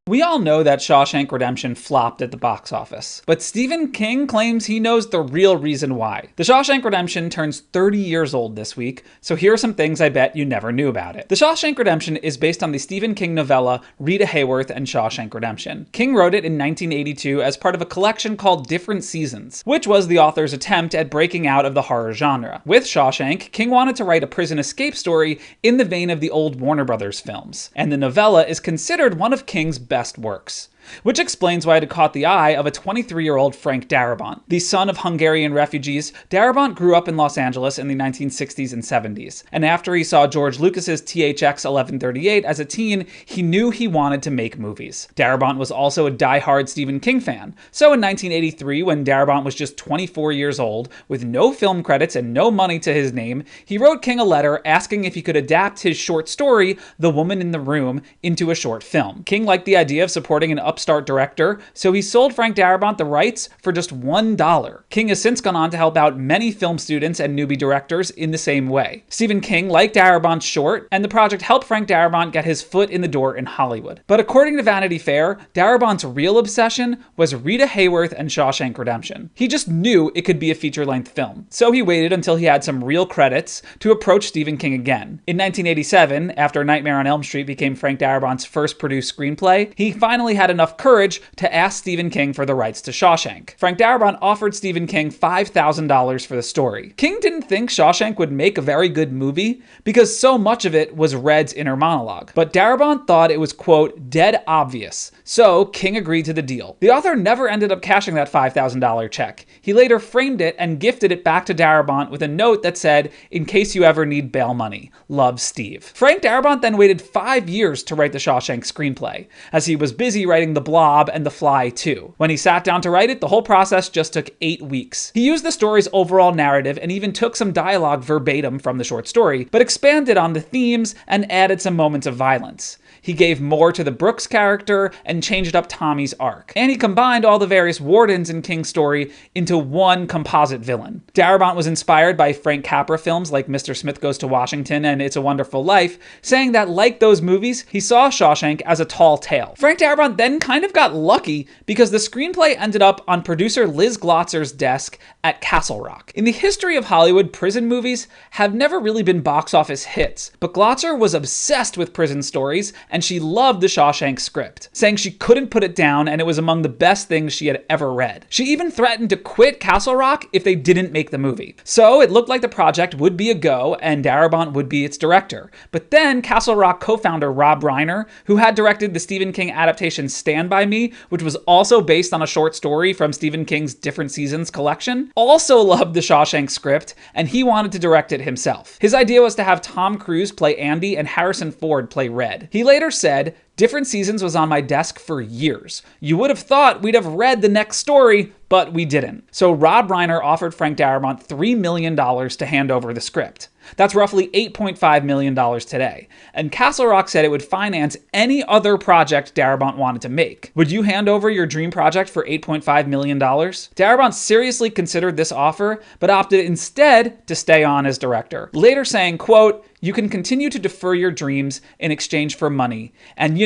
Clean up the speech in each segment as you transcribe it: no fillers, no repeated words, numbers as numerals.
We all know that Shawshank Redemption flopped at the box office, but Stephen King claims he knows the real reason why. The Shawshank Redemption turns 30 years old this week, so here are some things I bet you never knew about it. The Shawshank Redemption is based on the Stephen King novella Rita Hayworth and Shawshank Redemption. King wrote it in 1982 as part of a collection called Different Seasons, which was the author's attempt at breaking out of the horror genre. With Shawshank, King wanted to write a prison escape story in the vein of the old Warner Brothers films, and the novella is considered one of King's best works. Which explains why it caught the eye of a 23-year-old Frank Darabont. The son of Hungarian refugees, Darabont grew up in Los Angeles in the 1960s and 70s, and after he saw George Lucas's THX 1138 as a teen, he knew he wanted to make movies. Darabont was also a die-hard Stephen King fan, so in 1983, when Darabont was just 24 years old, with no film credits and no money to his name, he wrote King a letter asking if he could adapt his short story, The Woman in the Room, into a short film. King liked the idea of supporting an upstart director, so he sold Frank Darabont the rights for just $1. King has since gone on to help out many film students and newbie directors in the same way. Stephen King liked Darabont's short, and the project helped Frank Darabont get his foot in the door in Hollywood. But according to Vanity Fair, Darabont's real obsession was Rita Hayworth and Shawshank Redemption. He just knew it could be a feature-length film, so he waited until he had some real credits to approach Stephen King again. In 1987, after Nightmare on Elm Street became Frank Darabont's first produced screenplay, he finally had enough courage to ask Stephen King for the rights to Shawshank. Frank Darabont offered Stephen King $5,000 for the story. King didn't think Shawshank would make a very good movie because so much of it was Red's inner monologue, but Darabont thought it was, quote, dead obvious, so King agreed to the deal. The author never ended up cashing that $5,000 check. He later framed it and gifted it back to Darabont with a note that said, "In case you ever need bail money, love, Steve." Frank Darabont then waited 5 years to write the Shawshank screenplay, as he was busy writing The Blob and The Fly too. When he sat down to write it, the whole process just took 8 weeks. He used the story's overall narrative and even took some dialogue verbatim from the short story, but expanded on the themes and added some moments of violence. He gave more to the Brooks character and changed up Tommy's arc. And he combined all the various wardens in King's story into one composite villain. Darabont was inspired by Frank Capra films like Mr. Smith Goes to Washington and It's a Wonderful Life, saying that like those movies, he saw Shawshank as a tall tale. Frank Darabont then kind of got lucky because the screenplay ended up on producer Liz Glotzer's desk at Castle Rock. In the history of Hollywood, prison movies have never really been box office hits, but Glotzer was obsessed with prison stories and she loved the Shawshank script, saying she couldn't put it down and it was among the best things she had ever read. She even threatened to quit Castle Rock if they didn't make the movie. So it looked like the project would be a go and Darabont would be its director. But then Castle Rock co-founder Rob Reiner, who had directed the Stephen King adaptation Stand By Me, which was also based on a short story from Stephen King's Different Seasons collection, also loved the Shawshank script and he wanted to direct it himself. His idea was to have Tom Cruise play Andy and Harrison Ford play Red. He later said, "Different Seasons was on my desk for years. You would have thought we'd have read the next story, but we didn't." So Rob Reiner offered Frank Darabont $3 million to hand over the script. That's roughly $8.5 million today. And Castle Rock said it would finance any other project Darabont wanted to make. Would you hand over your dream project for $8.5 million? Darabont seriously considered this offer, but opted instead to stay on as director, later saying, quote, "You can continue to defer your dreams in exchange for money and,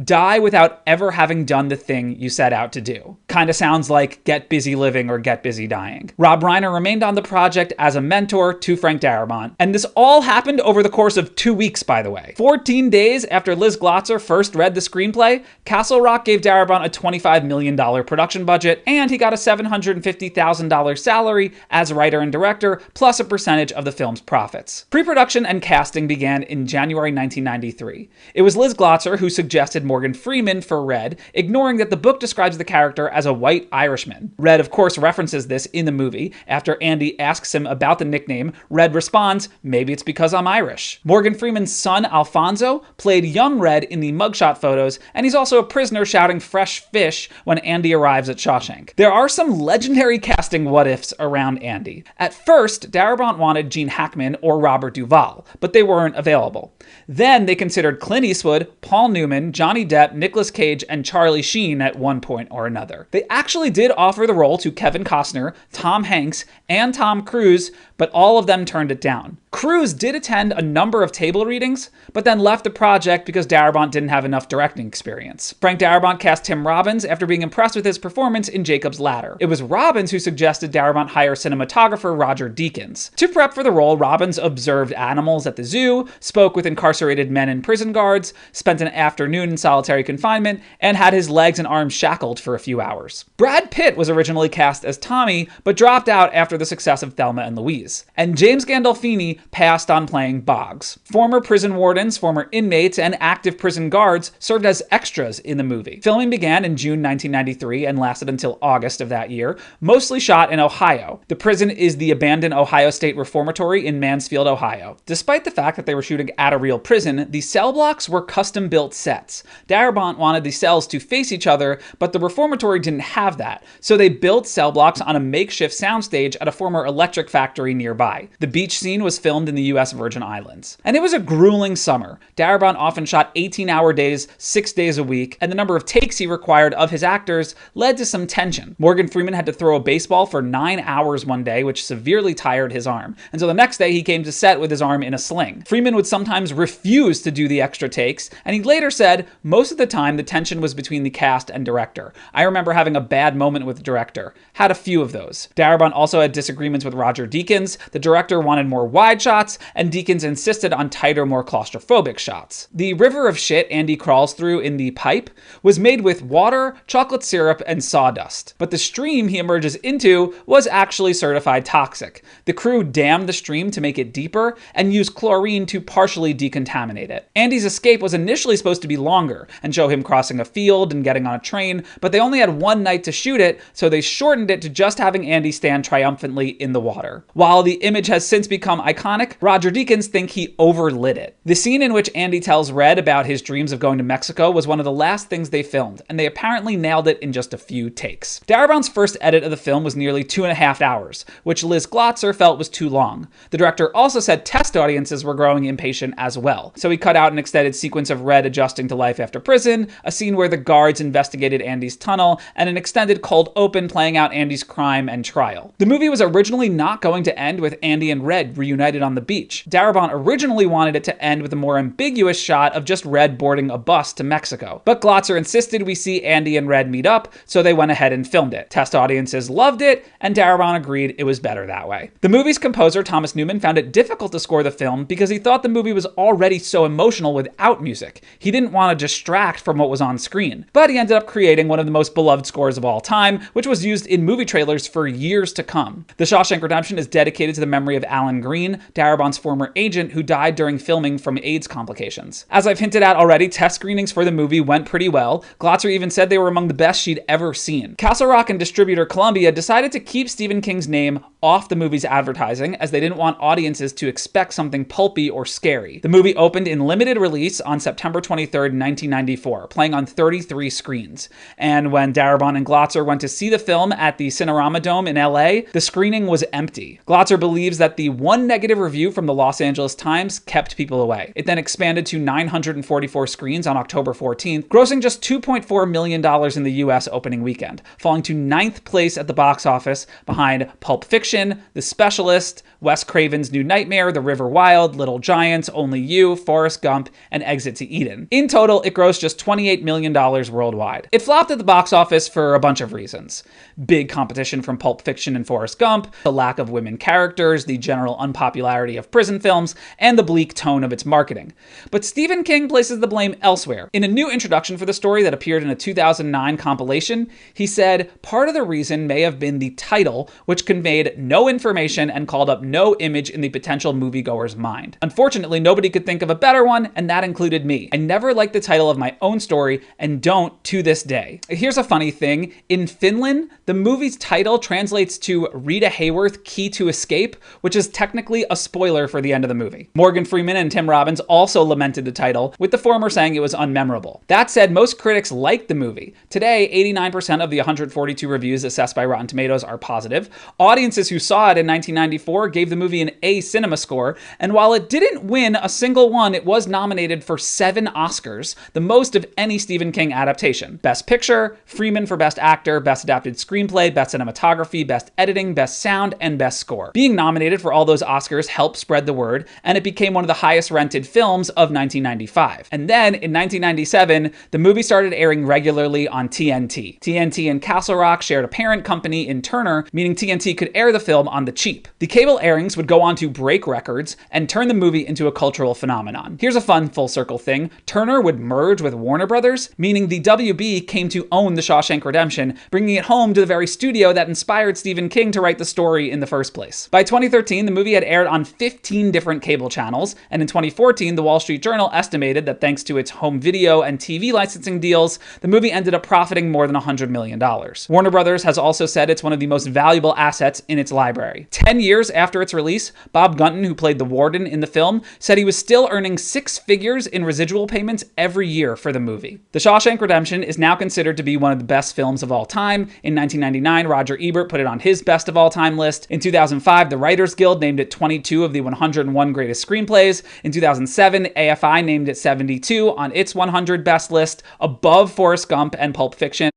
die without ever having done the thing you set out to do." Kinda sounds like Get Busy Living or Get Busy Dying. Rob Reiner remained on the project as a mentor to Frank Darabont, and this all happened over the course of 2 weeks, by the way. 14 days after Liz Glotzer first read the screenplay, Castle Rock gave Darabont a $25 million production budget, and he got a $750,000 salary as writer and director, plus a percentage of the film's profits. Pre-production and casting began in January 1993. It was Liz Glotzer who suggested Morgan Freeman for Red, ignoring that the book describes the character as a white Irishman. Red, of course, references this in the movie. After Andy asks him about the nickname, Red responds, "Maybe it's because I'm Irish." Morgan Freeman's son, Alfonso, played young Red in the mugshot photos, and he's also a prisoner shouting "fresh fish" when Andy arrives at Shawshank. There are some legendary casting what-ifs around Andy. At first, Darabont wanted Gene Hackman or Robert Duvall, but they weren't available. Then they considered Clint Eastwood, Paul Newman, Johnny Depp, Nicolas Cage, and Charlie Sheen at one point or another. They actually did offer the role to Kevin Costner, Tom Hanks, and Tom Cruise, but all of them turned it down. Cruise did attend a number of table readings, but then left the project because Darabont didn't have enough directing experience. Frank Darabont cast Tim Robbins after being impressed with his performance in Jacob's Ladder. It was Robbins who suggested Darabont hire cinematographer Roger Deakins. To prep for the role, Robbins observed animals at the zoo, spoke with incarcerated men and prison guards, spent an afternoon in solitary confinement, and had his legs and arms shackled for a few hours. Brad Pitt was originally cast as Tommy, but dropped out after the success of Thelma and Louise. And James Gandolfini passed on playing Boggs. Former prison wardens, former inmates, and active prison guards served as extras in the movie. Filming began in June 1993 and lasted until August of that year, mostly shot in Ohio. The prison is the abandoned Ohio State Reformatory in Mansfield, Ohio. Despite the fact that they were shooting at a real prison, the cell blocks were custom-built sets. Darabont wanted the cells to face each other, but the reformatory didn't have that, so they built cell blocks on a makeshift soundstage at a former electric factory nearby. The beach scene was filmed in the US Virgin Islands. And it was a grueling summer. Darabont often shot 18-hour days, 6 days a week, and the number of takes he required of his actors led to some tension. Morgan Freeman had to throw a baseball for 9 hours one day, which severely tired his arm. And so the next day he came to set with his arm in a sling. Freeman would sometimes refuse to do the extra takes, and he later said, most of the time the tension was between the cast and director. I remember having a bad moment with the director. Had a few of those. Darabont also had disagreements with Roger Deakins. The director wanted more wide shots, and Deakins insisted on tighter, more claustrophobic shots. The river of shit Andy crawls through in The Pipe was made with water, chocolate syrup, and sawdust. But the stream he emerges into was actually certified toxic. The crew dammed the stream to make it deeper and used chlorine to partially decontaminate it. Andy's escape was initially supposed to be longer and show him crossing a field and getting on a train, but they only had one night to shoot it, so they shortened it to just having Andy stand triumphantly in the water. While the image has since become iconic, Roger Deakins thinks he overlit it. The scene in which Andy tells Red about his dreams of going to Mexico was one of the last things they filmed, and they apparently nailed it in just a few takes. Darabont's first edit of the film was nearly 2.5 hours, which Liz Glotzer felt was too long. The director also said test audiences were growing impatient as well, so he cut out an extended sequence of Red adjusting to life after prison, a scene where the guards investigated Andy's tunnel, and an extended cold open playing out Andy's crime and trial. The movie was originally not going to end with Andy and Red reunited on the beach. Darabont originally wanted it to end with a more ambiguous shot of just Red boarding a bus to Mexico, but Glotzer insisted we see Andy and Red meet up, so they went ahead and filmed it. Test audiences loved it, and Darabont agreed it was better that way. The movie's composer, Thomas Newman, found it difficult to score the film because he thought the movie was already so emotional without music. He didn't want to distract from what was on screen, but he ended up creating one of the most beloved scores of all time, which was used in movie trailers for years to come. The Shawshank Redemption is dedicated to the memory of Alan Green, Darabont's former agent who died during filming from AIDS complications. As I've hinted at already, test screenings for the movie went pretty well. Glotzer even said they were among the best she'd ever seen. Castle Rock and distributor Columbia decided to keep Stephen King's name off the movie's advertising as they didn't want audiences to expect something pulpy or scary. The movie opened in limited release on September 23rd, 1994, playing on 33 screens. And when Darabont and Glotzer went to see the film at the Cinerama Dome in LA, the screening was empty. Glotzer believes that the one negative review from the Los Angeles Times kept people away. It then expanded to 944 screens on October 14th, grossing just $2.4 million in the US opening weekend, falling to 9th place at the box office behind Pulp Fiction, The Specialist, Wes Craven's New Nightmare, The River Wild, Little Giants, Only You, Forrest Gump, and Exit to Eden. In total, it grossed just $28 million worldwide. It flopped at the box office for a bunch of reasons. Big competition from Pulp Fiction and Forrest Gump, the lack of women characters, the general unpopularity of prison films, and the bleak tone of its marketing. But Stephen King places the blame elsewhere. In a new introduction for the story that appeared in a 2009 compilation, he said, part of the reason may have been the title, which conveyed no information and called up no image in the potential moviegoer's mind. Unfortunately, nobody could think of a better one, and that included me. I never liked the title of my own story, and don't to this day. Here's a funny thing. In Finland, the movie's title translates to Rita Hayworth Key to Escape, which is technically a spoiler for the end of the movie. Morgan Freeman and Tim Robbins also lamented the title, with the former saying it was unmemorable. That said, most critics liked the movie. Today, 89% of the 142 reviews assessed by Rotten Tomatoes are positive. Audiences who saw it in 1994 gave the movie an A Cinema score, and while it didn't win a single one, it was nominated for 7 Oscars, the most of any Stephen King adaptation. Best Picture, Freeman for Best Actor, Best Adapted Screenplay, Best Cinematography, Best Editing, Best Sound, and Best Score. Being nominated for all those Oscars helped spread the word, and it became one of the highest rented films of 1995. And then, in 1997, the movie started airing regularly on TNT. TNT and Castle Rock shared a parent company in Turner, meaning TNT could air the film on the cheap. The cable airings would go on to break records and turn the movie into a cultural phenomenon. Here's a fun full circle thing. Turner would merge with Warner Brothers, meaning the WB came to own The Shawshank Redemption, bringing it home to the very studio that inspired Stephen King to write the story in the first place. By 2013, the movie had aired on 15 different cable channels, and in 2014, the Wall Street Journal estimated that thanks to its home video and TV licensing deals, the movie ended up profiting more than $100 million. Warner Brothers has also said it's one of the most valuable assets in its library. 10 years after its release, Bob Gunton, who played the warden in the film, said he was still earning 6 figures in residual payments every year for the movie. The Shawshank Redemption is now considered to be one of the best films of all time. In 1999, Roger Ebert put it on his best of all time list. In 2005, the Writers Guild named it 22 of the 101 greatest screenplays. In 2007, AFI named it 72 on its 100 best list, above Forrest Gump and Pulp Fiction.